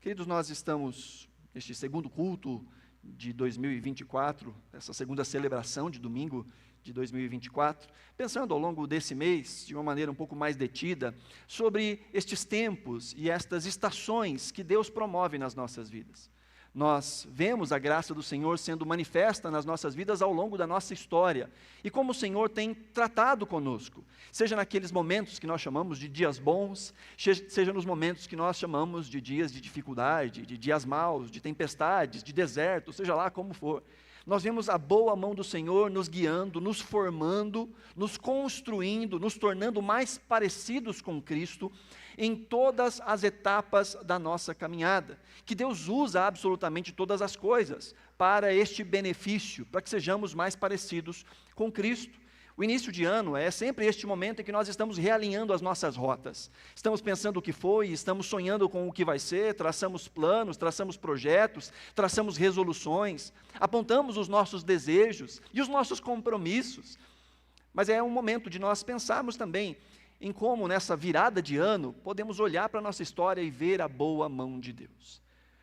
Queridos, nós estamos neste segundo culto de 2024, essa segunda celebração de domingo de 2024, pensando ao longo desse mês, de uma maneira um pouco mais detida, sobre estes tempos e estas estações que Deus promove nas nossas vidas. Nós vemos a graça do Senhor sendo manifesta nas nossas vidas ao longo da nossa história, e como o Senhor tem tratado conosco, seja naqueles momentos que nós chamamos de dias bons, seja nos momentos que nós chamamos de dias de dificuldade, de dias maus, de tempestades, de deserto, seja lá como for. Nós vemos a boa mão do Senhor nos guiando, nos formando, nos construindo, nos tornando mais parecidos com Cristo em todas as etapas da nossa caminhada. Que Deus usa absolutamente todas as coisas para este benefício, para que sejamos mais parecidos com Cristo. O início de ano é sempre este momento em que nós estamos realinhando as nossas rotas. Estamos pensando o que foi, estamos sonhando com o que vai ser, traçamos planos, traçamos projetos, traçamos resoluções, apontamos os nossos desejos e os nossos compromissos. Mas é um momento de nós pensarmos também em como nessa virada de ano podemos olhar para a nossa história e ver a boa mão de Deus.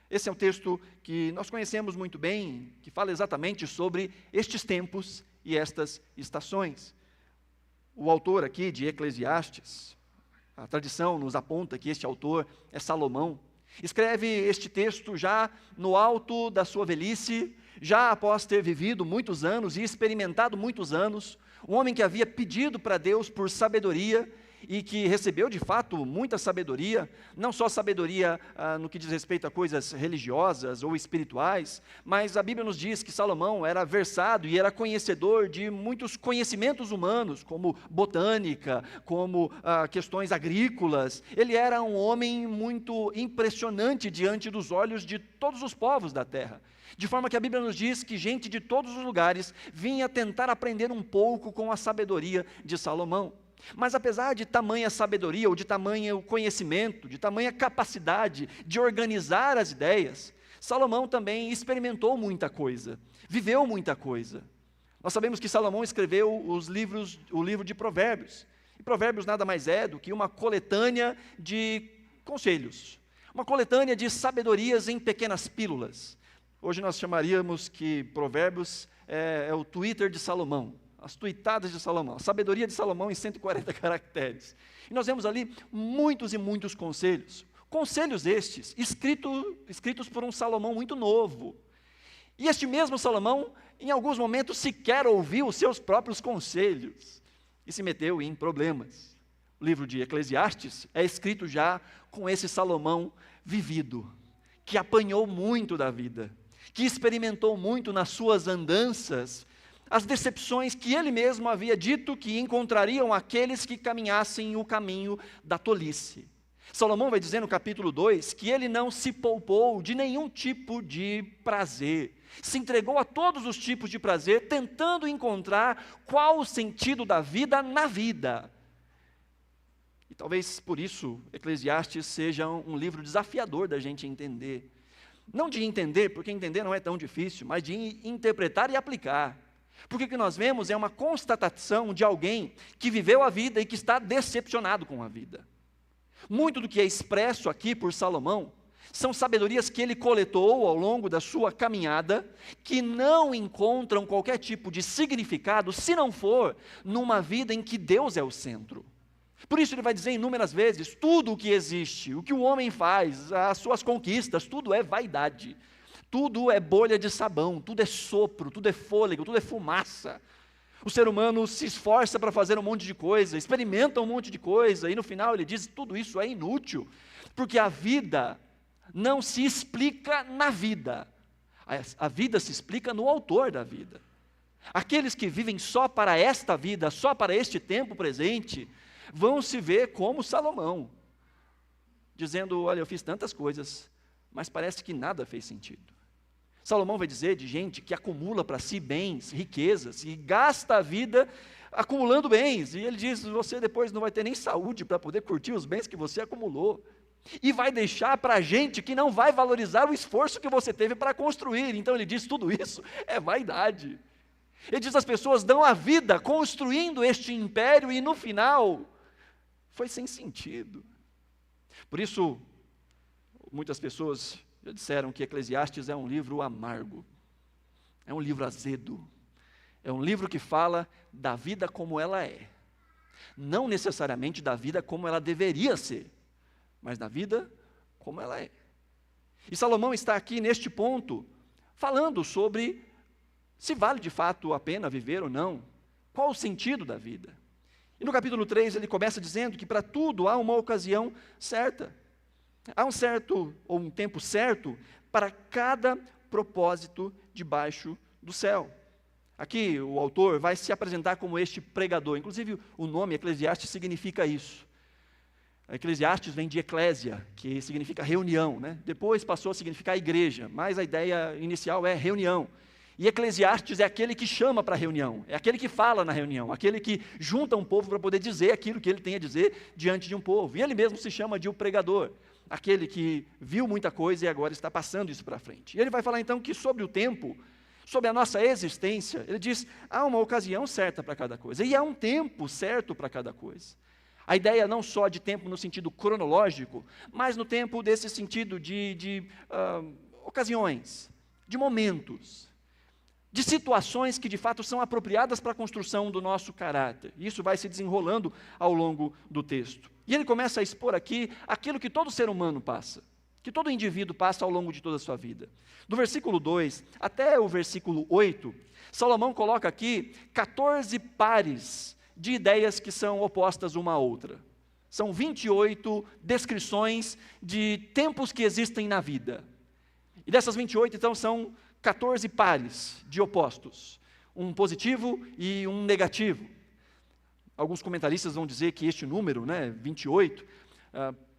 Esse é um texto que nós conhecemos muito bem, que fala exatamente sobre estes tempos e estas estações. O autor aqui de Eclesiastes, a tradição nos aponta que este autor é Salomão, escreve este texto já no alto da sua velhice, já após ter vivido muitos anos e experimentado muitos anos, um homem que havia pedido para Deus por sabedoria e que recebeu de fato muita sabedoria, não só sabedoria no que diz respeito a coisas religiosas ou espirituais, mas a Bíblia nos diz que Salomão era versado e era conhecedor de muitos conhecimentos humanos, como botânica, como questões agrícolas. Ele era um homem muito impressionante diante dos olhos de todos os povos da terra. De forma que a Bíblia nos diz que gente de todos os lugares vinha tentar aprender um pouco com a sabedoria de Salomão. Mas apesar de tamanha sabedoria, ou de tamanho conhecimento, de tamanha capacidade de organizar as ideias, Salomão também experimentou muita coisa, viveu muita coisa. Nós sabemos que Salomão escreveu o livro de Provérbios, e Provérbios nada mais é do que uma coletânea de conselhos, uma coletânea de sabedorias em pequenas pílulas. Hoje nós chamaríamos que Provérbios é o Twitter de Salomão, as tuitadas de Salomão, a sabedoria de Salomão em 140 caracteres. E nós vemos ali muitos e muitos conselhos. Conselhos estes, escritos por um Salomão muito novo. E este mesmo Salomão, em alguns momentos, sequer ouviu os seus próprios conselhos e se meteu em problemas. O livro de Eclesiastes é escrito já com esse Salomão vivido, que apanhou muito da vida, que experimentou muito nas suas andanças, as decepções que ele mesmo havia dito que encontrariam aqueles que caminhassem o caminho da tolice. Salomão vai dizer no capítulo 2 que ele não se poupou de nenhum tipo de prazer, se entregou a todos os tipos de prazer, tentando encontrar qual o sentido da vida na vida. E talvez por isso Eclesiastes seja um livro desafiador da gente entender. Não de entender, porque entender não é tão difícil, mas de interpretar e aplicar. Porque o que nós vemos é uma constatação de alguém que viveu a vida e que está decepcionado com a vida. Muito do que é expresso aqui por Salomão são sabedorias que ele coletou ao longo da sua caminhada, que não encontram qualquer tipo de significado se não for numa vida em que Deus é o centro. Por isso ele vai dizer inúmeras vezes, tudo o que existe, o que o homem faz, as suas conquistas, tudo é vaidade. Tudo é bolha de sabão, tudo é sopro, tudo é fôlego, tudo é fumaça. O ser humano se esforça para fazer um monte de coisa, experimenta um monte de coisa, e no final ele diz, tudo isso é inútil, porque a vida não se explica na vida, a vida se explica no autor da vida. Aqueles que vivem só para esta vida, só para este tempo presente, vão se ver como Salomão, dizendo, olha, eu fiz tantas coisas, mas parece que nada fez sentido. Salomão vai dizer de gente que acumula para si bens, riquezas, e gasta a vida acumulando bens, e ele diz, você depois não vai ter nem saúde para poder curtir os bens que você acumulou, e vai deixar para gente que não vai valorizar o esforço que você teve para construir. Então ele diz, tudo isso é vaidade. Ele diz, as pessoas dão a vida construindo este império, e no final, foi sem sentido. Por isso, Muitas pessoas já disseram que Eclesiastes é um livro amargo, é um livro azedo, é um livro que fala da vida como ela é, não necessariamente da vida como ela deveria ser, mas da vida como ela é. E Salomão está aqui neste ponto, falando sobre se vale de fato a pena viver ou não, qual o sentido da vida. E no capítulo 3 ele começa dizendo que para tudo há uma ocasião certa, há um certo ou um tempo certo para cada propósito debaixo do céu. Aqui o autor vai se apresentar como este pregador, inclusive o nome Eclesiastes significa isso. Eclesiastes vem de eclésia, que significa reunião, né? Depois passou a significar igreja, mas a ideia inicial é reunião. E Eclesiastes é aquele que chama para a reunião, é aquele que fala na reunião, aquele que junta um povo para poder dizer aquilo que ele tem a dizer diante de um povo. E ele mesmo se chama de o pregador, aquele que viu muita coisa e agora está passando isso para frente. E ele vai falar então que sobre o tempo, sobre a nossa existência, ele diz, há uma ocasião certa para cada coisa, e há um tempo certo para cada coisa. A ideia não só de tempo no sentido cronológico, mas no tempo desse sentido de ocasiões, de momentos, de situações que de fato são apropriadas para a construção do nosso caráter. Isso vai se desenrolando ao longo do texto. E ele começa a expor aqui aquilo que todo ser humano passa, que todo indivíduo passa ao longo de toda a sua vida. Do versículo 2 até o versículo 8, Salomão coloca aqui 14 pares de ideias que são opostas uma à outra. São 28 descrições de tempos que existem na vida. E dessas 28, então, são 14 pares de opostos, um positivo e um negativo. Alguns comentaristas vão dizer que este número, 28,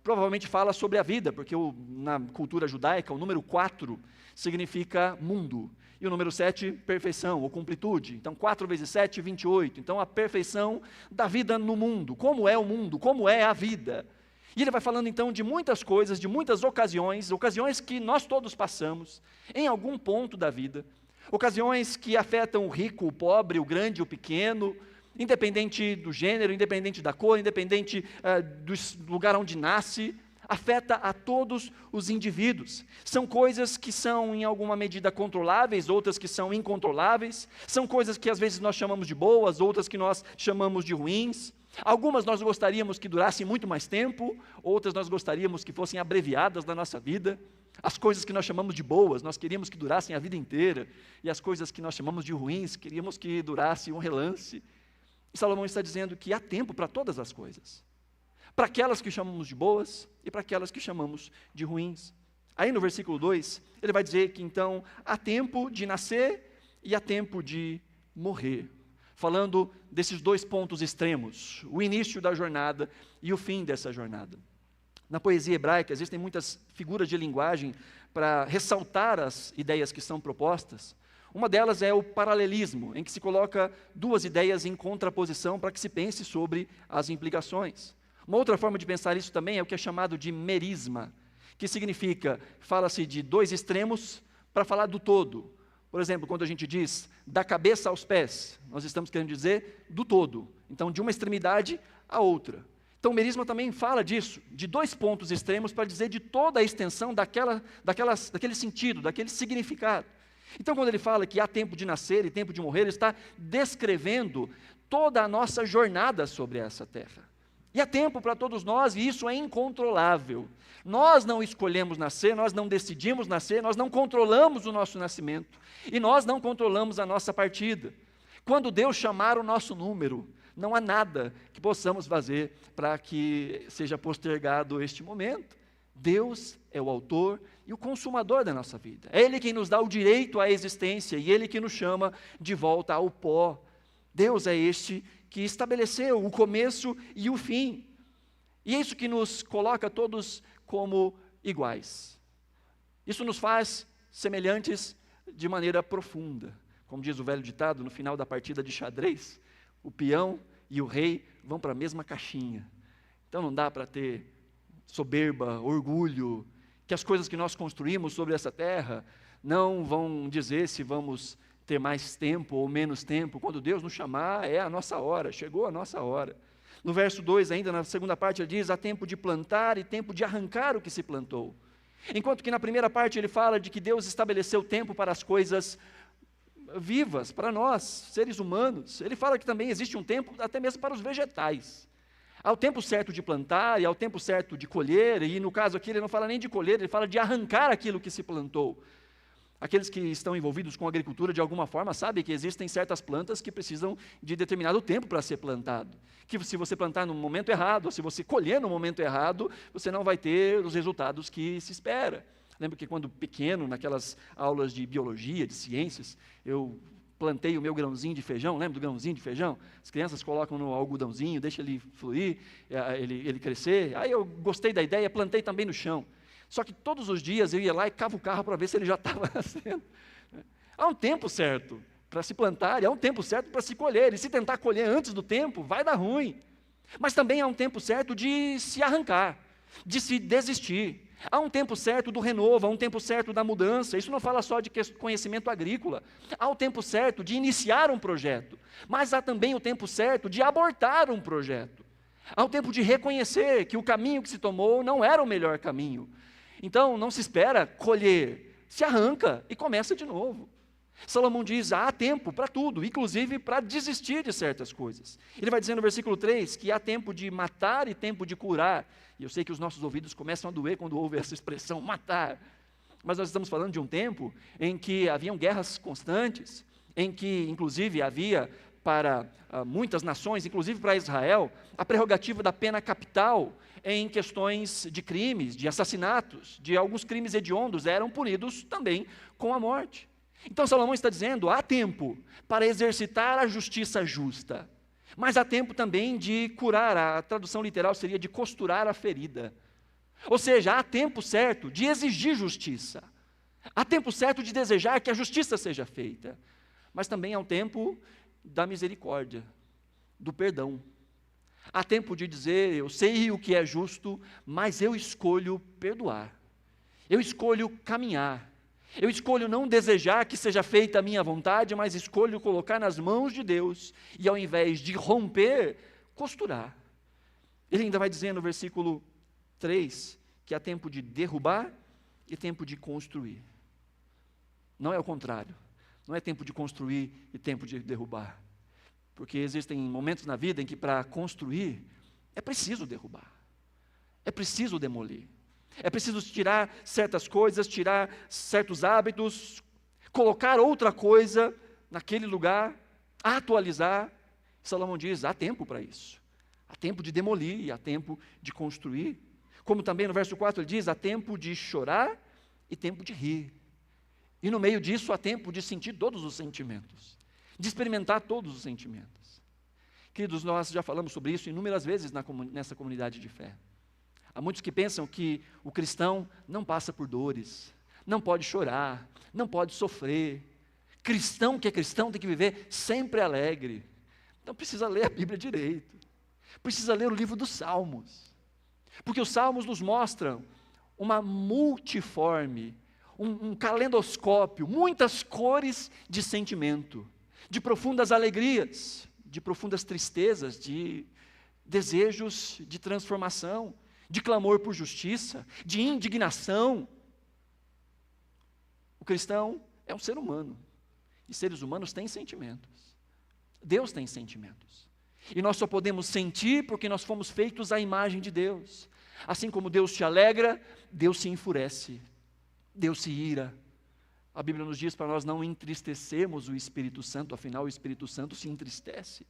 provavelmente fala sobre a vida, porque na cultura judaica o número 4 significa mundo, e o número 7, perfeição ou completude. Então 4 vezes 7, 28. Então a perfeição da vida no mundo. Como é o mundo? Como é a vida? E ele vai falando então de muitas coisas, de muitas ocasiões que nós todos passamos, em algum ponto da vida, ocasiões que afetam o rico, o pobre, o grande, o pequeno, independente do gênero, independente da cor, independente do lugar onde nasce, afeta a todos os indivíduos. São coisas que são em alguma medida controláveis, outras que são incontroláveis, são coisas que às vezes nós chamamos de boas, outras que nós chamamos de ruins. Algumas nós gostaríamos que durassem muito mais tempo, outras nós gostaríamos que fossem abreviadas na nossa vida. As coisas que nós chamamos de boas, nós queríamos que durassem a vida inteira, e as coisas que nós chamamos de ruins, queríamos que durasse um relance. E Salomão está dizendo que há tempo para todas as coisas, para aquelas que chamamos de boas e para aquelas que chamamos de ruins. Aí no versículo 2, ele vai dizer que então há tempo de nascer e há tempo de morrer, falando desses dois pontos extremos, o início da jornada e o fim dessa jornada. Na poesia hebraica existem muitas figuras de linguagem para ressaltar as ideias que são propostas. Uma delas é o paralelismo, em que se coloca duas ideias em contraposição para que se pense sobre as implicações. Uma outra forma de pensar isso também é o que é chamado de merisma, que significa, fala-se de dois extremos para falar do todo. Por exemplo, quando a gente diz da cabeça aos pés, nós estamos querendo dizer do todo. Então, de uma extremidade à outra. Então, o merisma também fala disso, de dois pontos extremos para dizer de toda a extensão daquele sentido, daquele significado. Então, quando ele fala que há tempo de nascer e tempo de morrer, ele está descrevendo toda a nossa jornada sobre essa terra. E há tempo para todos nós, e isso é incontrolável. Nós não escolhemos nascer, nós não decidimos nascer, nós não controlamos o nosso nascimento, e nós não controlamos a nossa partida. Quando Deus chamar o nosso número, não há nada que possamos fazer para que seja postergado este momento. Deus é o autor e o consumador da nossa vida. É Ele quem nos dá o direito à existência, e Ele que nos chama de volta ao pó. Deus é este que estabeleceu o começo e o fim. E é isso que nos coloca todos como iguais. Isso nos faz semelhantes de maneira profunda. Como diz o velho ditado, no final da partida de xadrez, o peão e o rei vão para a mesma caixinha. Então não dá para ter soberba, orgulho, que as coisas que nós construímos sobre essa terra não vão dizer se vamos ter mais tempo ou menos tempo. Quando Deus nos chamar, é a nossa hora, chegou a nossa hora. No verso 2 ainda, na segunda parte, ele diz, há tempo de plantar e tempo de arrancar o que se plantou. Enquanto que na primeira parte ele fala de que Deus estabeleceu tempo para as coisas vivas, para nós, seres humanos. Ele fala que também existe um tempo até mesmo para os vegetais. Há o tempo certo de plantar e há o tempo certo de colher, e no caso aqui ele não fala nem de colher, ele fala de arrancar aquilo que se plantou. Aqueles que estão envolvidos com agricultura de alguma forma sabem que existem certas plantas que precisam de determinado tempo para ser plantado. Que se você plantar no momento errado, ou se você colher no momento errado, você não vai ter os resultados que se espera. Lembro que quando pequeno, naquelas aulas de biologia, de ciências, eu plantei o meu grãozinho de feijão, lembra do grãozinho de feijão? As crianças colocam no algodãozinho, deixa ele fluir, ele crescer. Aí eu gostei da ideia, plantei também no chão. Só que todos os dias eu ia lá e cava o carro para ver se ele já estava nascendo. Há um tempo certo para se plantar e há um tempo certo para se colher. E se tentar colher antes do tempo, vai dar ruim. Mas também há um tempo certo de se arrancar, de se desistir. Há um tempo certo do renovo, há um tempo certo da mudança. Isso não fala só de conhecimento agrícola. Há o tempo certo de iniciar um projeto, mas há também o tempo certo de abortar um projeto. Há o tempo de reconhecer que o caminho que se tomou não era o melhor caminho. Então, não se espera colher, se arranca e começa de novo. Salomão diz, há tempo para tudo, inclusive para desistir de certas coisas. Ele vai dizer no versículo 3 que há tempo de matar e tempo de curar. E eu sei que os nossos ouvidos começam a doer quando ouvem essa expressão, matar. Mas nós estamos falando de um tempo em que haviam guerras constantes, em que, inclusive, havia para muitas nações, inclusive para Israel, a prerrogativa da pena capital em questões de crimes, de assassinatos, de alguns crimes hediondos, eram punidos também com a morte. Então Salomão está dizendo, há tempo para exercitar a justiça justa, mas há tempo também de curar, a tradução literal seria de costurar a ferida. Ou seja, há tempo certo de exigir justiça, há tempo certo de desejar que a justiça seja feita, mas também há um tempo da misericórdia, do perdão. Há tempo de dizer, eu sei o que é justo, mas eu escolho perdoar. Eu escolho caminhar. Eu escolho não desejar que seja feita a minha vontade, mas escolho colocar nas mãos de Deus e ao invés de romper, costurar. Ele ainda vai dizer no versículo 3 que há tempo de derrubar e tempo de construir. Não é o contrário. Não é tempo de construir e tempo de derrubar. Porque existem momentos na vida em que para construir é preciso derrubar. É preciso demolir. É preciso tirar certas coisas, tirar certos hábitos, colocar outra coisa naquele lugar, atualizar. Salomão diz, há tempo para isso. Há tempo de demolir e há tempo de construir. Como também no verso 4 ele diz, há tempo de chorar e tempo de rir. E no meio disso há tempo de sentir todos os sentimentos, de experimentar todos os sentimentos. Queridos, nós já falamos sobre isso inúmeras vezes nessa comunidade de fé. Há muitos que pensam que o cristão não passa por dores, não pode chorar, não pode sofrer. Cristão que é cristão tem que viver sempre alegre. Então precisa ler a Bíblia direito, precisa ler o livro dos Salmos, porque os Salmos nos mostram uma multiforme, um calendoscópio, muitas cores de sentimento, de profundas alegrias, de profundas tristezas, de desejos de transformação, de clamor por justiça, de indignação. O cristão é um ser humano, e seres humanos têm sentimentos. Deus tem sentimentos. E nós só podemos sentir porque nós fomos feitos à imagem de Deus. Assim como Deus se alegra, Deus se enfurece, Deus se ira. A Bíblia nos diz para nós não entristecermos o Espírito Santo, afinal o Espírito Santo se entristece.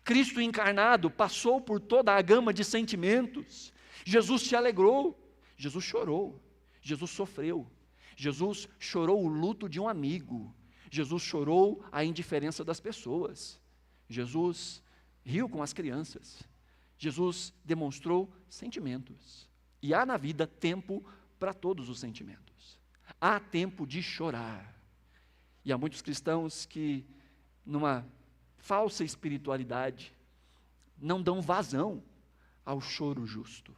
Cristo encarnado passou por toda a gama de sentimentos. Jesus se alegrou, Jesus chorou, Jesus sofreu, Jesus chorou o luto de um amigo, Jesus chorou a indiferença das pessoas, Jesus riu com as crianças, Jesus demonstrou sentimentos. E há na vida tempo para todos os sentimentos. Há tempo de chorar. E há muitos cristãos que, numa falsa espiritualidade, não dão vazão ao choro justo,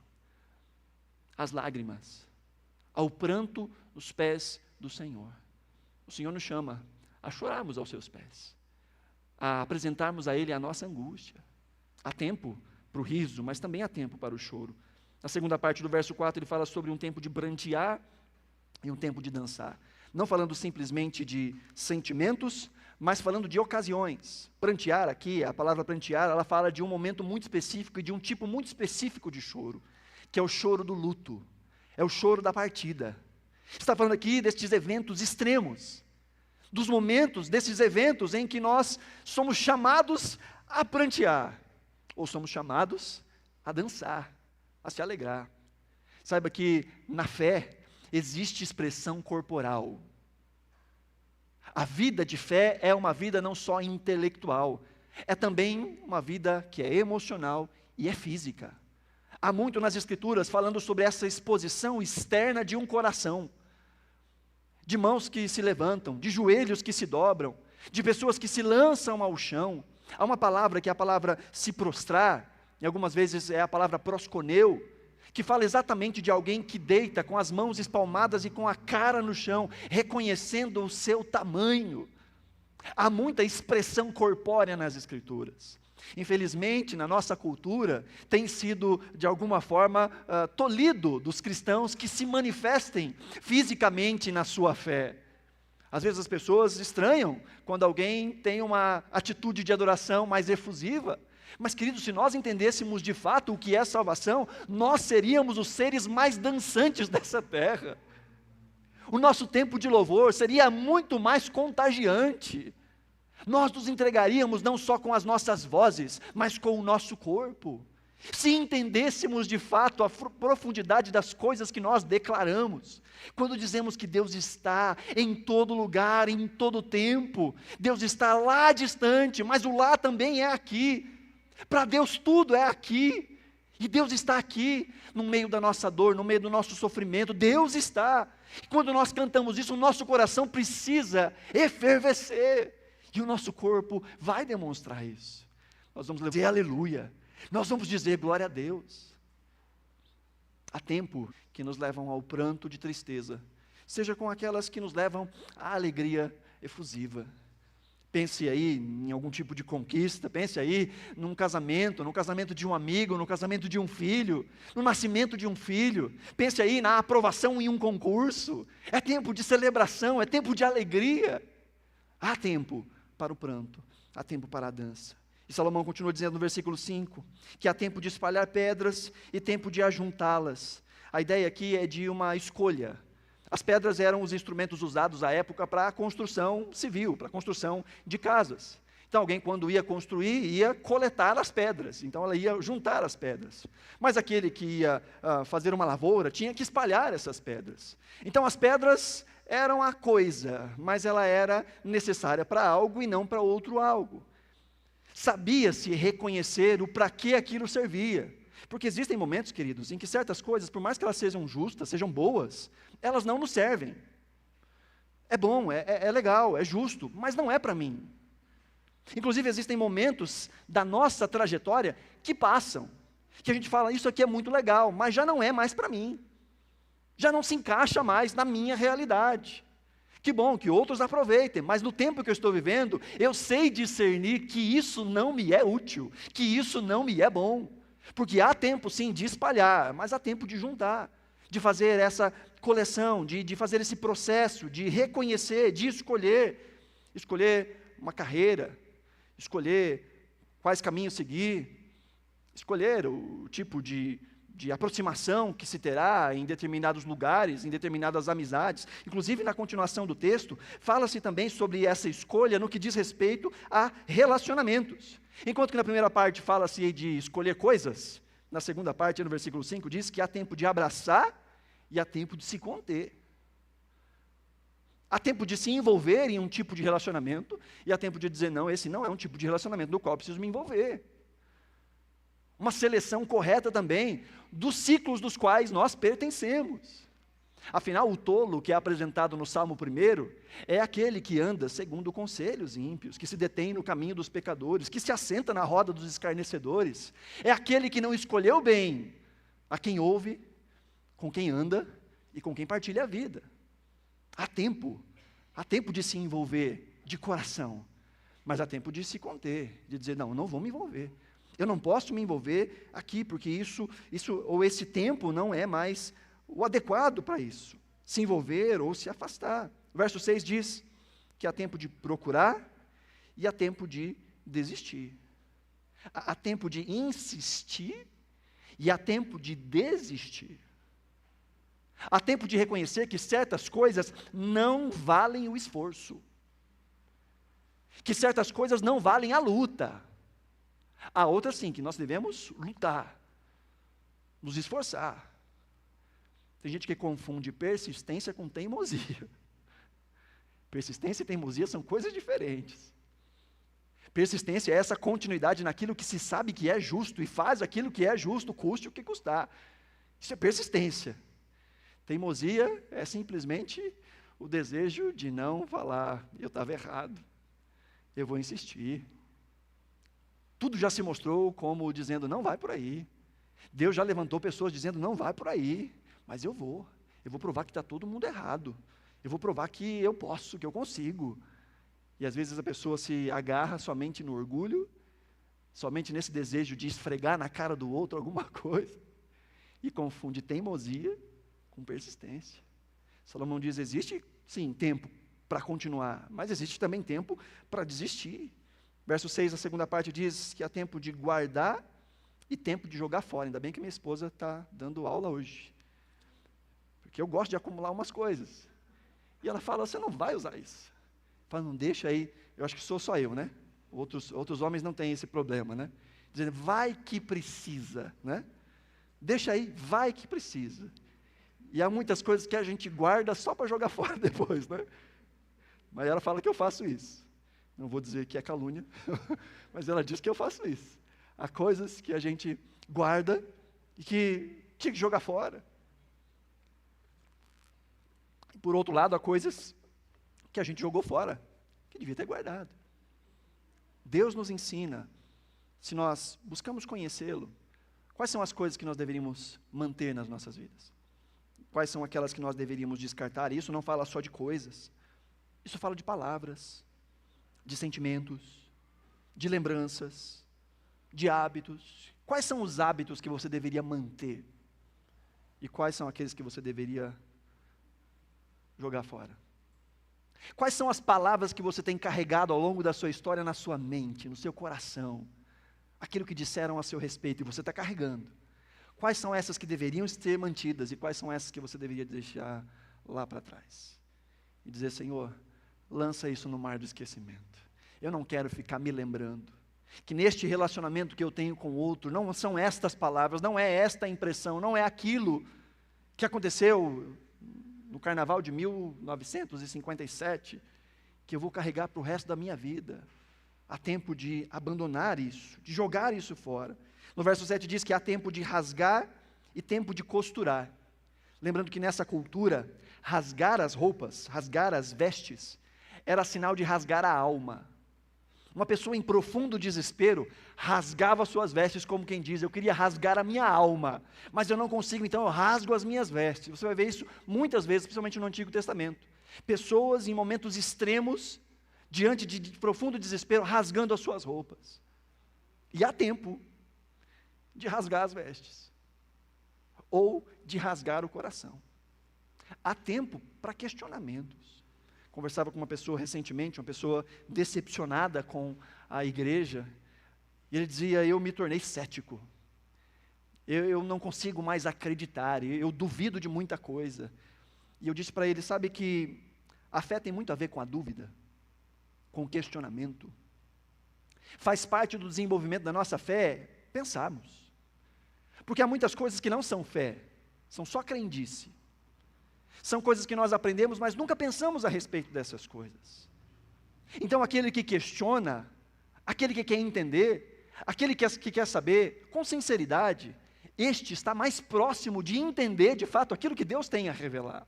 às lágrimas, ao pranto nos pés do Senhor. O Senhor nos chama a chorarmos aos seus pés, a apresentarmos a Ele a nossa angústia. Há tempo para o riso, mas também há tempo para o choro. Na segunda parte do verso 4 ele fala sobre um tempo de brantear e um tempo de dançar. Não falando simplesmente de sentimentos, mas falando de ocasiões. Prantear aqui, a palavra prantear, ela fala de um momento muito específico e de um tipo muito específico de choro, que é o choro do luto, é o choro da partida. Está falando aqui destes eventos extremos, dos momentos, desses eventos em que nós somos chamados a prantear, ou somos chamados a dançar, a se alegrar. Saiba que na fé existe expressão corporal. A vida de fé é uma vida não só intelectual, é também uma vida que é emocional e é física. Há muito nas Escrituras falando sobre essa exposição externa de um coração, de mãos que se levantam, de joelhos que se dobram, de pessoas que se lançam ao chão. Há uma palavra que é a palavra se prostrar, e algumas vezes é a palavra prosconeu, que fala exatamente de alguém que deita com as mãos espalmadas e com a cara no chão, reconhecendo o seu tamanho. Há muita expressão corpórea nas Escrituras. Infelizmente, na nossa cultura, tem sido, de alguma forma, tolhido dos cristãos que se manifestem fisicamente na sua fé. Às vezes as pessoas estranham quando alguém tem uma atitude de adoração mais efusiva. Mas, queridos, se nós entendêssemos de fato o que é salvação, nós seríamos os seres mais dançantes dessa terra. O nosso tempo de louvor seria muito mais contagiante. Nós nos entregaríamos não só com as nossas vozes, mas com o nosso corpo. Se entendêssemos de fato a profundidade das coisas que nós declaramos, quando dizemos que Deus está em todo lugar, em todo tempo, Deus está lá distante, mas o lá também é aqui. Para Deus tudo é aqui, e Deus está aqui, no meio da nossa dor, no meio do nosso sofrimento, Deus está. E quando nós cantamos isso, o nosso coração precisa efervescer, e o nosso corpo vai demonstrar isso. Nós vamos dizer aleluia, nós vamos dizer glória a Deus. Há tempo que nos levam ao pranto de tristeza, seja com aquelas que nos levam à alegria efusiva. Pense aí em algum tipo de conquista, pense aí num casamento de um amigo, no casamento de um filho, no nascimento de um filho, pense aí na aprovação em um concurso. É tempo de celebração, é tempo de alegria. Há tempo para o pranto, há tempo para a dança. E Salomão continua dizendo no versículo 5, que há tempo de espalhar pedras e tempo de ajuntá-las. A ideia aqui é de uma escolha. As pedras eram os instrumentos usados à época para a construção civil, para a construção de casas. Então alguém, quando ia construir, ia coletar as pedras, então ela ia juntar as pedras. Mas aquele que ia fazer uma lavoura, tinha que espalhar essas pedras. Então as pedras eram a coisa, mas ela era necessária para algo e não para outro algo. Sabia-se reconhecer o para que aquilo servia. Porque existem momentos, queridos, em que certas coisas, por mais que elas sejam justas, sejam boas, elas não nos servem. É bom, é legal, é justo, mas não é para mim. Inclusive, existem momentos da nossa trajetória que passam, que a gente fala, isso aqui é muito legal, mas já não é mais para mim. Já não se encaixa mais na minha realidade. Que bom que outros aproveitem, mas no tempo que eu estou vivendo, eu sei discernir que isso não me é útil, que isso não me é bom. Porque há tempo sim de espalhar, mas há tempo de juntar, de fazer essa coleção, de fazer esse processo, de reconhecer, de escolher uma carreira, escolher quais caminhos seguir, escolher o tipo de aproximação que se terá em determinados lugares, em determinadas amizades. Inclusive, na continuação do texto, fala-se também sobre essa escolha no que diz respeito a relacionamentos. Enquanto que na primeira parte fala-se de escolher coisas, na segunda parte, no versículo 5, diz que há tempo de abraçar e há tempo de se conter. Há tempo de se envolver em um tipo de relacionamento e há tempo de dizer, não, esse não é um tipo de relacionamento no qual eu preciso me envolver. Uma seleção correta também dos ciclos dos quais nós pertencemos. Afinal, o tolo que é apresentado no Salmo 1 é aquele que anda segundo conselhos ímpios, que se detém no caminho dos pecadores, que se assenta na roda dos escarnecedores. É aquele que não escolheu bem a quem ouve, com quem anda e com quem partilha a vida. Há tempo de se envolver de coração, mas há tempo de se conter, de dizer, não vou me envolver. Eu não posso me envolver aqui, porque isso ou esse tempo não é mais o adequado para isso. se envolver ou se afastar. O verso 6 diz que há tempo de procurar e há tempo de desistir. Há tempo de insistir e há tempo de desistir. Há tempo de reconhecer que certas coisas não valem o esforço, que certas coisas não valem a luta. Há outras sim, que nós devemos lutar, nos esforçar. Tem gente que confunde persistência com teimosia. Persistência e teimosia são coisas diferentes. Persistência é essa continuidade naquilo que se sabe que é justo e faz aquilo que é justo, custe o que custar. Isso é persistência. Teimosia é simplesmente o desejo de não falar, eu estava errado, eu vou insistir. Tudo já se mostrou como dizendo, não vai por aí. Deus já levantou pessoas dizendo, não vai por aí, mas eu vou provar que está todo mundo errado, eu vou provar que eu posso, que eu consigo. E às vezes a pessoa se agarra somente no orgulho, somente nesse desejo de esfregar na cara do outro alguma coisa, e confunde teimosia com persistência. Salomão diz, existe sim tempo para continuar, mas existe também tempo para desistir. Verso 6, a segunda parte diz que há tempo de guardar e tempo de jogar fora. Ainda bem que minha esposa está dando aula hoje, porque eu gosto de acumular umas coisas. E ela fala, você não vai usar isso. Fala, não deixa aí, eu acho que sou só eu, né? Outros homens não têm esse problema, né? Dizendo, vai que precisa, né? Deixa aí, vai que precisa. E há muitas coisas que a gente guarda só para jogar fora depois, né? Mas ela fala que eu faço isso. Não vou dizer que é calúnia, mas ela diz que eu faço isso. Há coisas que a gente guarda e que tinha que jogar fora. Por outro lado, há coisas que a gente jogou fora, que devia ter guardado. Deus nos ensina, se nós buscamos conhecê-lo, quais são as coisas que nós deveríamos manter nas nossas vidas. Quais são aquelas que nós deveríamos descartar. E isso não fala só de coisas, isso fala de palavras, de sentimentos, de lembranças, de hábitos. Quais são os hábitos que você deveria manter? E quais são aqueles que você deveria jogar fora? Quais são as palavras que você tem carregado ao longo da sua história na sua mente, no seu coração? Aquilo que disseram a seu respeito e você está carregando. Quais são essas que deveriam ser mantidas e quais são essas que você deveria deixar lá para trás? E dizer, Senhor, lança isso no mar do esquecimento. Eu não quero ficar me lembrando que neste relacionamento que eu tenho com o outro, não são estas palavras, não é esta impressão, não é aquilo que aconteceu no carnaval de 1957, que eu vou carregar para o resto da minha vida. Há tempo de abandonar isso, de jogar isso fora. No verso 7 diz que há tempo de rasgar e tempo de costurar. Lembrando que nessa cultura, rasgar as roupas, rasgar as vestes, era sinal de rasgar a alma. Uma pessoa em profundo desespero rasgava suas vestes, como quem diz, eu queria rasgar a minha alma, mas eu não consigo, então eu rasgo as minhas vestes. Você vai ver isso muitas vezes, principalmente no Antigo Testamento. Pessoas em momentos extremos, diante de profundo desespero, rasgando as suas roupas. E há tempo de rasgar as vestes, ou de rasgar o coração. Há tempo para questionamentos. Conversava com uma pessoa recentemente, uma pessoa decepcionada com a igreja, e ele dizia, eu me tornei cético, eu não consigo mais acreditar, eu duvido de muita coisa. E eu disse para ele, sabe que a fé tem muito a ver com a dúvida, com o questionamento. Faz parte do desenvolvimento da nossa fé pensarmos, porque há muitas coisas que não são fé, são só crendice. São coisas que nós aprendemos, mas nunca pensamos a respeito dessas coisas. Então, aquele que questiona, aquele que quer entender, aquele que quer saber, com sinceridade, este está mais próximo de entender, de fato, aquilo que Deus tem a revelar.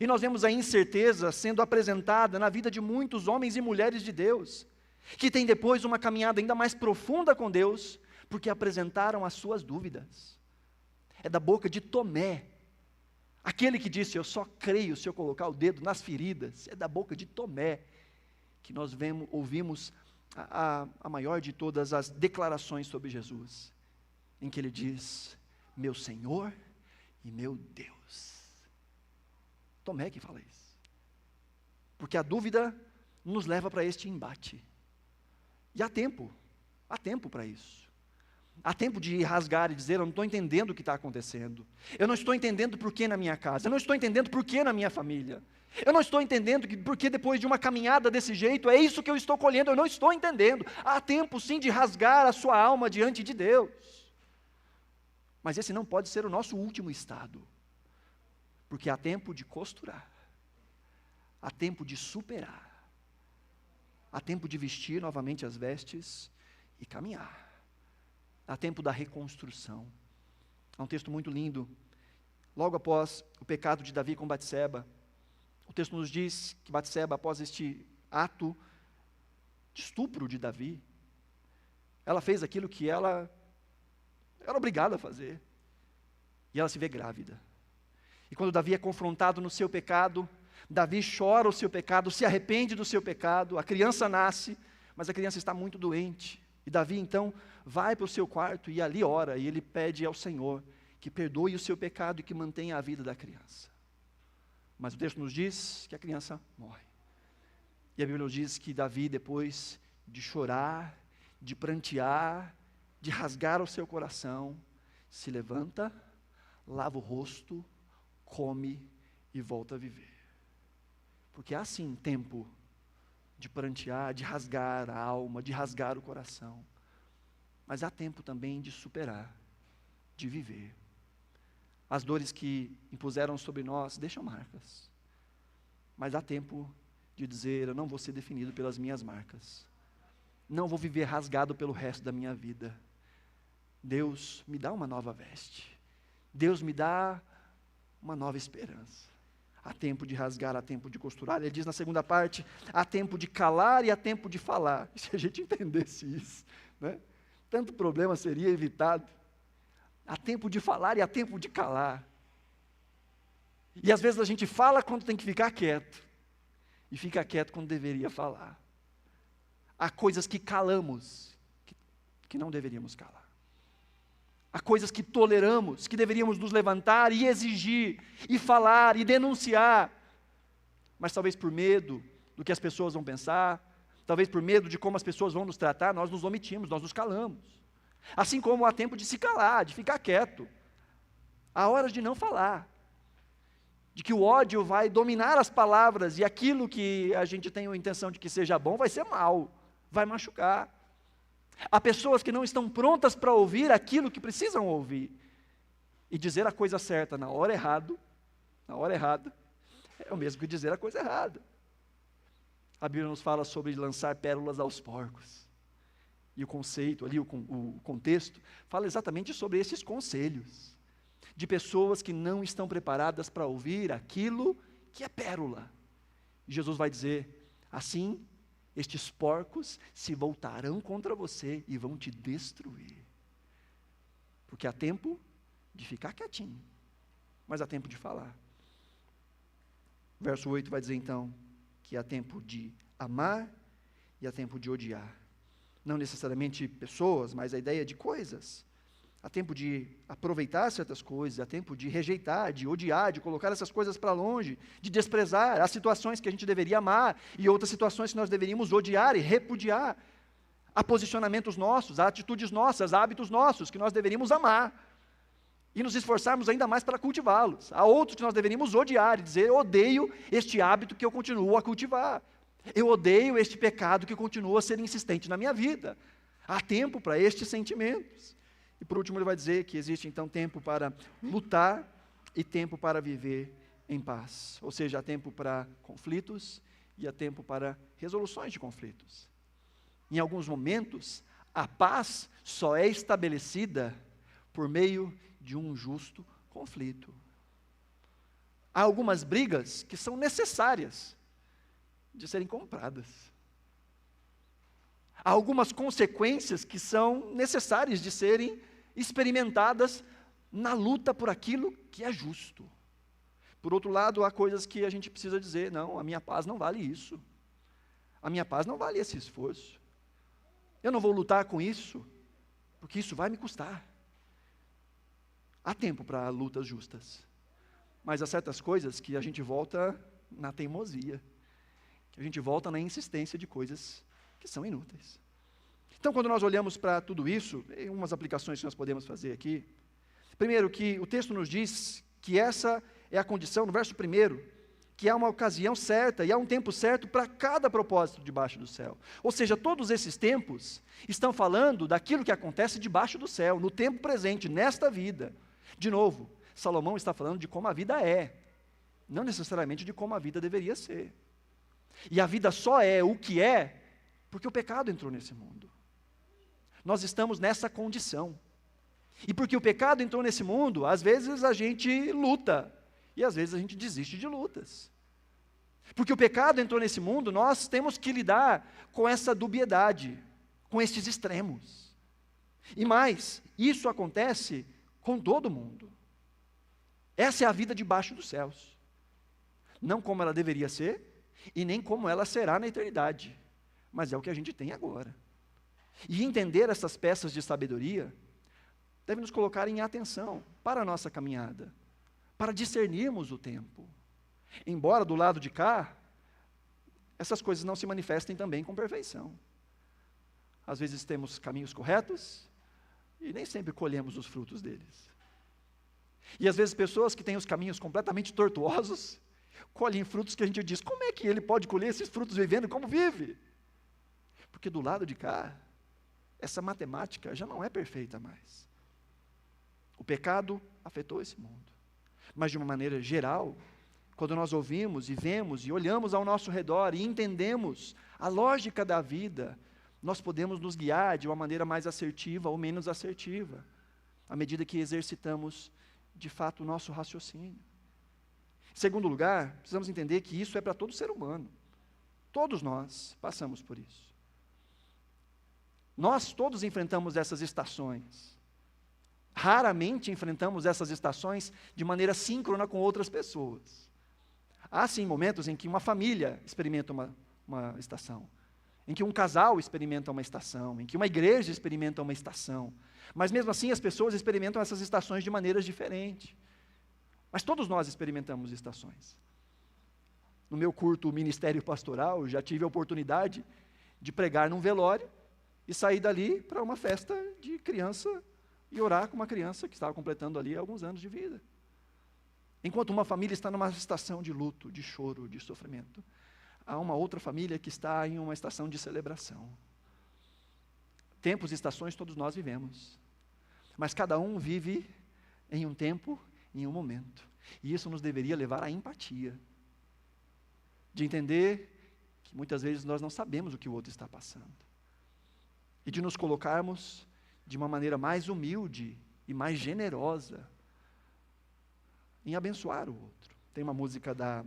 E nós vemos a incerteza sendo apresentada na vida de muitos homens e mulheres de Deus, que têm depois uma caminhada ainda mais profunda com Deus, porque apresentaram as suas dúvidas. É da boca de Tomé, aquele que disse, eu só creio se eu colocar o dedo nas feridas, é da boca de Tomé, que nós ouvimos a maior de todas as declarações sobre Jesus, em que ele diz, meu Senhor e meu Deus. Tomé que fala isso. Porque a dúvida nos leva para este embate. E há tempo para isso. Há tempo de rasgar e dizer, eu não estou entendendo o que está acontecendo. Eu não estou entendendo por que na minha casa. Eu não estou entendendo por que na minha família. Eu não estou entendendo por que depois de uma caminhada desse jeito, é isso que eu estou colhendo, eu não estou entendendo. Há tempo sim de rasgar a sua alma diante de Deus. Mas esse não pode ser o nosso último estado. Porque há tempo de costurar. Há tempo de superar. Há tempo de vestir novamente as vestes e caminhar. Há tempo da reconstrução. Há um texto muito lindo. Logo após o pecado de Davi com Batseba, o texto nos diz que Batseba, após este ato de estupro de Davi, ela fez aquilo que ela era obrigada a fazer. E ela se vê grávida. E quando Davi é confrontado no seu pecado, Davi chora o seu pecado, se arrepende do seu pecado, a criança nasce, mas a criança está muito doente. E Davi então vai para o seu quarto e ali ora, e ele pede ao Senhor que perdoe o seu pecado e que mantenha a vida da criança. Mas o texto nos diz que a criança morre. E a Bíblia nos diz que Davi, depois de chorar, de prantear, de rasgar o seu coração, se levanta, lava o rosto, come e volta a viver. Porque há sim tempo de prantear, de rasgar a alma, de rasgar o coração. Mas há tempo também de superar, de viver. As dores que impuseram sobre nós deixam marcas. Mas há tempo de dizer, eu não vou ser definido pelas minhas marcas. Não vou viver rasgado pelo resto da minha vida. Deus me dá uma nova veste. Deus me dá uma nova esperança. Há tempo de rasgar, há tempo de costurar. Ele diz na segunda parte, há tempo de calar e há tempo de falar. E se a gente entendesse isso, né? Tanto problema seria evitado. Há tempo de falar e há tempo de calar. E às vezes a gente fala quando tem que ficar quieto. E fica quieto quando deveria falar. Há coisas que calamos, que não deveríamos calar. Há coisas que toleramos, que deveríamos nos levantar e exigir, e falar, e denunciar. Mas talvez por medo do que as pessoas vão pensar, talvez por medo de como as pessoas vão nos tratar, nós nos omitimos, nós nos calamos. Assim como há tempo de se calar, de ficar quieto. Há horas de não falar. De que o ódio vai dominar as palavras e aquilo que a gente tem a intenção de que seja bom vai ser mal, vai machucar. Há pessoas que não estão prontas para ouvir aquilo que precisam ouvir. E dizer a coisa certa na hora errada, é o mesmo que dizer a coisa errada. A Bíblia nos fala sobre lançar pérolas aos porcos. E o conceito ali, o contexto, fala exatamente sobre esses conselhos. De pessoas que não estão preparadas para ouvir aquilo que é pérola. E Jesus vai dizer, assim, estes porcos se voltarão contra você e vão te destruir. Porque há tempo de ficar quietinho, mas há tempo de falar. Verso 8 vai dizer então, que há tempo de amar e há tempo de odiar. Não necessariamente pessoas, mas a ideia de coisas. Há tempo de aproveitar certas coisas, há tempo de rejeitar, de odiar, de colocar essas coisas para longe, de desprezar. Há situações que a gente deveria amar e outras situações que nós deveríamos odiar e repudiar. Há posicionamentos nossos, há atitudes nossas, há hábitos nossos que nós deveríamos amar e nos esforçarmos ainda mais para cultivá-los. Há outros que nós deveríamos odiar e dizer, eu odeio este hábito que eu continuo a cultivar. Eu odeio este pecado que continua a ser insistente na minha vida. Há tempo para estes sentimentos. E por último ele vai dizer que existe então tempo para lutar e tempo para viver em paz. Ou seja, há tempo para conflitos e há tempo para resoluções de conflitos. Em alguns momentos, a paz só é estabelecida por meio de um justo conflito. Há algumas brigas que são necessárias de serem compradas. Há algumas consequências que são necessárias de serem experimentadas na luta por aquilo que é justo. Por outro lado, há coisas que a gente precisa dizer, não, a minha paz não vale isso. A minha paz não vale esse esforço. Eu não vou lutar com isso, porque isso vai me custar. Há tempo para lutas justas, Mas há certas coisas que a gente volta na teimosia, que a gente volta na insistência de coisas que são inúteis. Então, quando nós olhamos para tudo isso, tem umas aplicações que nós podemos fazer aqui. Primeiro, que o texto nos diz que essa é a condição, no verso 1, que há uma ocasião certa e há um tempo certo para cada propósito debaixo do céu. Ou seja, todos esses tempos estão falando daquilo que acontece debaixo do céu, no tempo presente, nesta vida. De novo, Salomão está falando de como a vida é, não necessariamente de como a vida deveria ser. E a vida só é o que é porque o pecado entrou nesse mundo. Nós estamos nessa condição. E porque o pecado entrou nesse mundo, às vezes a gente luta, e às vezes a gente desiste de lutas. Porque o pecado entrou nesse mundo, nós temos que lidar com essa dubiedade, com esses extremos. E mais, isso acontece com todo mundo. Essa é a vida debaixo dos céus. Não como ela deveria ser, e nem como ela será na eternidade. Mas é o que a gente tem agora. E entender essas peças de sabedoria deve nos colocar em atenção para a nossa caminhada, para discernirmos o tempo. Embora do lado de cá, essas coisas não se manifestem também com perfeição. Às vezes temos caminhos corretos e nem sempre colhemos os frutos deles. E às vezes pessoas que têm os caminhos completamente tortuosos, colhem frutos que a gente diz, como é que ele pode colher esses frutos vivendo como vive? Porque do lado de cá, essa matemática já não é perfeita mais. O pecado afetou esse mundo. Mas de uma maneira geral, quando nós ouvimos e vemos e olhamos ao nosso redor e entendemos a lógica da vida, nós podemos nos guiar de uma maneira mais assertiva ou menos assertiva, à medida que exercitamos, de fato, o nosso raciocínio. Em segundo lugar, precisamos entender que isso é para todo ser humano. Todos nós passamos por isso. Nós todos enfrentamos essas estações. Raramente enfrentamos essas estações de maneira síncrona com outras pessoas. Há sim momentos em que uma família experimenta uma estação, em que um casal experimenta uma estação, em que uma igreja experimenta uma estação. Mas mesmo assim as pessoas experimentam essas estações de maneiras diferentes. Mas todos nós experimentamos estações. No meu curto ministério pastoral, já tive a oportunidade de pregar num velório e sair dali para uma festa de criança e orar com uma criança que estava completando ali alguns anos de vida. Enquanto uma família está numa estação de luto, de choro, de sofrimento, há uma outra família que está em uma estação de celebração. Tempos e estações todos nós vivemos, mas cada um vive em um tempo, em um momento. E isso nos deveria levar à empatia, de entender que muitas vezes nós não sabemos o que o outro está passando. E de nos colocarmos de uma maneira mais humilde e mais generosa em abençoar o outro. Tem uma música da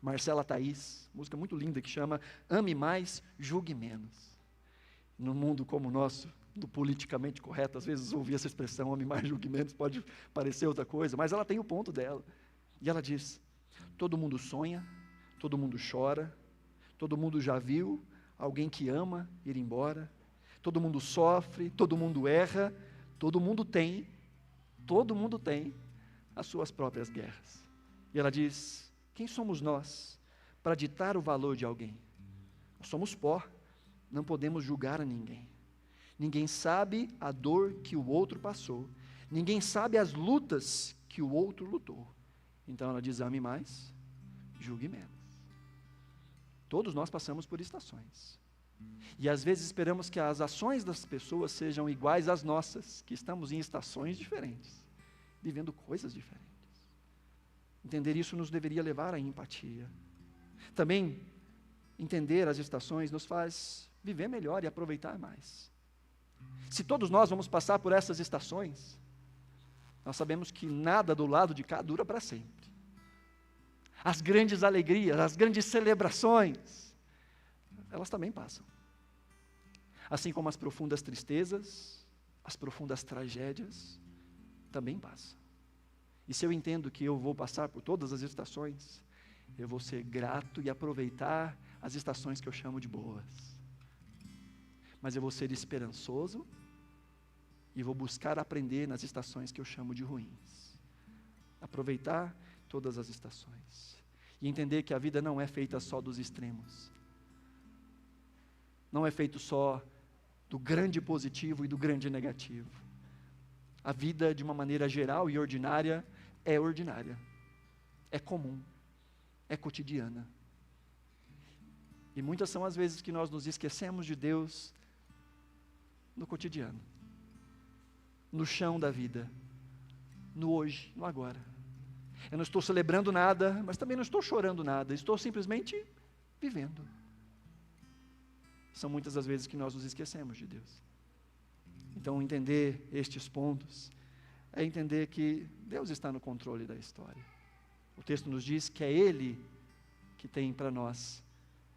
Marcela Thaís, música muito linda, que chama Ame Mais, Julgue Menos. Num mundo como o nosso, do politicamente correto, às vezes ouvir essa expressão, ame mais, julgue menos, pode parecer outra coisa, mas ela tem o ponto dela. E ela diz, todo mundo sonha, todo mundo chora, todo mundo já viu alguém que ama ir embora, todo mundo sofre, todo mundo erra, todo mundo tem as suas próprias guerras. E ela diz, quem somos nós para ditar o valor de alguém? Nós somos pó, não podemos julgar a ninguém. Ninguém sabe a dor que o outro passou, ninguém sabe as lutas que o outro lutou. Então ela diz, ame mais, julgue menos. Todos nós passamos por estações. E às vezes esperamos que as ações das pessoas sejam iguais às nossas, que estamos em estações diferentes, vivendo coisas diferentes. Entender isso nos deveria levar à empatia. Também, entender as estações nos faz viver melhor e aproveitar mais. Se todos nós vamos passar por essas estações, nós sabemos que nada do lado de cá dura para sempre. As grandes alegrias, as grandes celebrações, elas também passam. Assim como as profundas tristezas, as profundas tragédias, também passam. E se eu entendo que eu vou passar por todas as estações, eu vou ser grato e aproveitar as estações que eu chamo de boas. Mas eu vou ser esperançoso e vou buscar aprender nas estações que eu chamo de ruins. Aproveitar todas as estações. E entender que a vida não é feita só dos extremos. Não é feito só do grande positivo e do grande negativo. A vida, de uma maneira geral e ordinária, é comum, é cotidiana. E muitas são as vezes que nós nos esquecemos de Deus no cotidiano, no chão da vida, no hoje, no agora. Eu não estou celebrando nada, mas também não estou chorando nada, estou simplesmente vivendo. São muitas as vezes que nós nos esquecemos de Deus. Então, entender estes pontos é entender que Deus está no controle da história. O texto nos diz que é Ele que tem para nós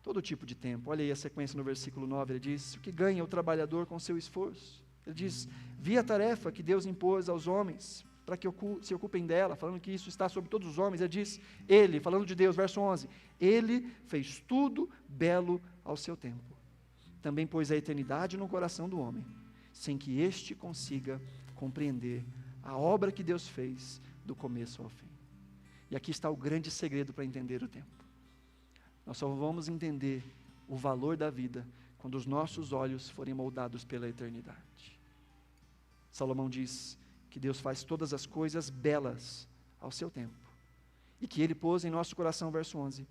todo tipo de tempo. Olha aí a sequência no versículo 9, ele diz: o que ganha o trabalhador com seu esforço? Ele diz: vi a tarefa que Deus impôs aos homens, para que se ocupem dela, falando que isso está sobre todos os homens. Ele diz, Ele, falando de Deus, verso 11, Ele fez tudo belo ao seu tempo. Também pôs a eternidade no coração do homem, sem que este consiga compreender a obra que Deus fez do começo ao fim. E aqui está o grande segredo para entender o tempo. Nós só vamos entender o valor da vida quando os nossos olhos forem moldados pela eternidade. Salomão diz que Deus faz todas as coisas belas ao seu tempo, e que Ele pôs em nosso coração, verso 11,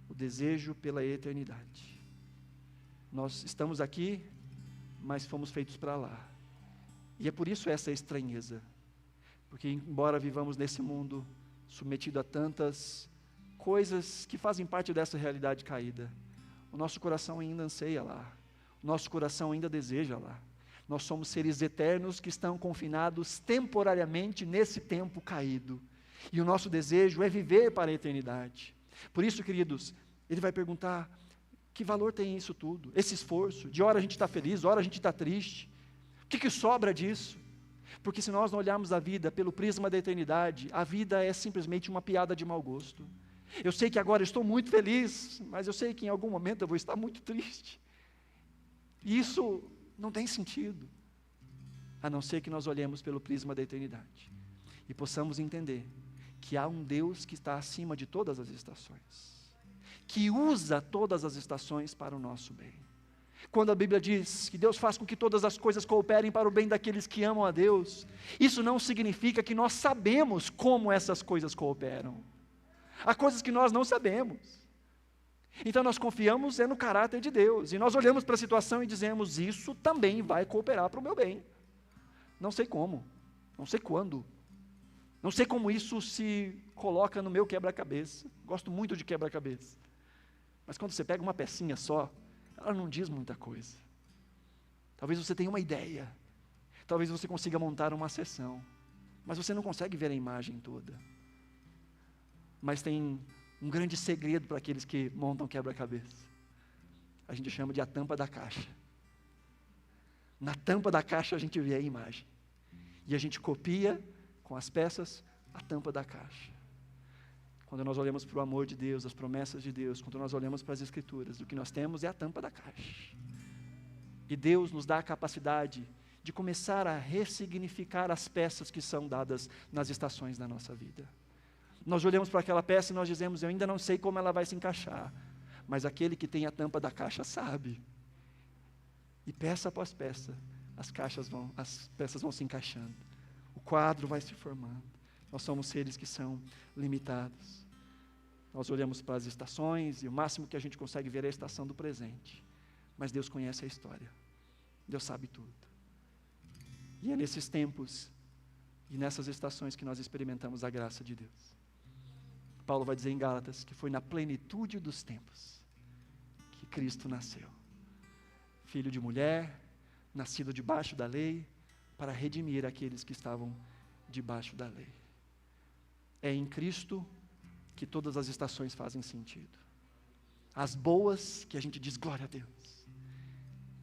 o desejo pela eternidade. Nós estamos aqui, mas fomos feitos para lá, e é por isso essa estranheza, porque embora vivamos nesse mundo submetido a tantas coisas que fazem parte dessa realidade caída, o nosso coração ainda anseia lá, o nosso coração ainda deseja lá. Nós somos seres eternos que estão confinados temporariamente nesse tempo caído, e o nosso desejo é viver para a eternidade. Por isso, queridos, ele vai perguntar, que valor tem isso tudo, esse esforço, de hora a gente está feliz, hora a gente está triste, o que sobra disso? Porque se nós não olharmos a vida pelo prisma da eternidade, a vida é simplesmente uma piada de mau gosto. Eu sei que agora estou muito feliz, mas eu sei que em algum momento eu vou estar muito triste, e isso não tem sentido, a não ser que nós olhemos pelo prisma da eternidade, e possamos entender que há um Deus que está acima de todas as estações, que usa todas as estações para o nosso bem. Quando a Bíblia diz que Deus faz com que todas as coisas cooperem para o bem daqueles que amam a Deus, isso não significa que nós sabemos como essas coisas cooperam. Há coisas que nós não sabemos. Então nós confiamos no caráter de Deus, e nós olhamos para a situação e dizemos, isso também vai cooperar para o meu bem. Não sei como, não sei quando, não sei como isso se coloca no meu quebra-cabeça. Gosto muito de quebra-cabeça, mas quando você pega uma pecinha só, ela não diz muita coisa. Talvez você tenha uma ideia, talvez você consiga montar uma seção, mas você não consegue ver a imagem toda. Mas tem um grande segredo para aqueles que montam quebra-cabeça. A gente chama de a tampa da caixa. Na tampa da caixa a gente vê a imagem, e a gente copia com as peças a tampa da caixa. Quando nós olhamos para o amor de Deus, as promessas de Deus, quando nós olhamos para as Escrituras, o que nós temos é a tampa da caixa. E Deus nos dá a capacidade de começar a ressignificar as peças que são dadas nas estações da nossa vida. Nós olhamos para aquela peça e nós dizemos, eu ainda não sei como ela vai se encaixar, mas aquele que tem a tampa da caixa sabe. E peça após peça, as peças vão se encaixando, o quadro vai se formando. Nós somos seres que são limitados. Nós olhamos para as estações e o máximo que a gente consegue ver é a estação do presente, mas Deus conhece a história, Deus sabe tudo. E é nesses tempos e nessas estações que nós experimentamos a graça de Deus. Paulo vai dizer em Gálatas que foi na plenitude dos tempos que Cristo nasceu. Filho de mulher, nascido debaixo da lei, para redimir aqueles que estavam debaixo da lei. É em Cristo que todas as estações fazem sentido. As boas que a gente diz glória a Deus,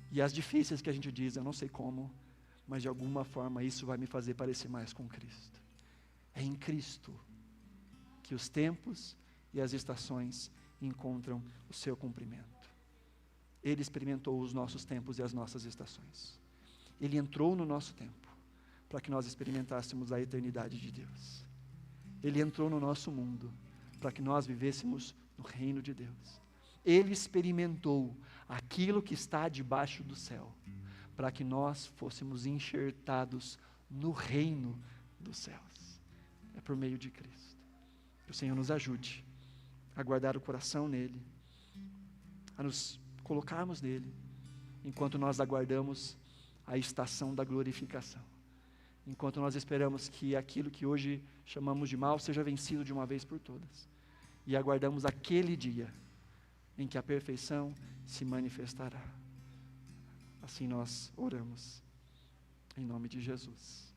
e as difíceis que a gente diz eu não sei como, mas de alguma forma isso vai me fazer parecer mais com Cristo. É em Cristo que os tempos e as estações encontram o seu cumprimento. Ele experimentou os nossos tempos e as nossas estações. Ele entrou no nosso tempo, para que nós experimentássemos a eternidade de Deus. Ele entrou no nosso mundo para que nós vivêssemos no reino de Deus. Ele experimentou aquilo que está debaixo do céu, para que nós fôssemos enxertados no reino dos céus. É por meio de Cristo. Que o Senhor nos ajude a guardar o coração nele, a nos colocarmos nele, enquanto nós aguardamos a estação da glorificação. Enquanto nós esperamos que aquilo que hoje chamamos de mal seja vencido de uma vez por todas. E aguardamos aquele dia em que a perfeição se manifestará. Assim nós oramos, em nome de Jesus.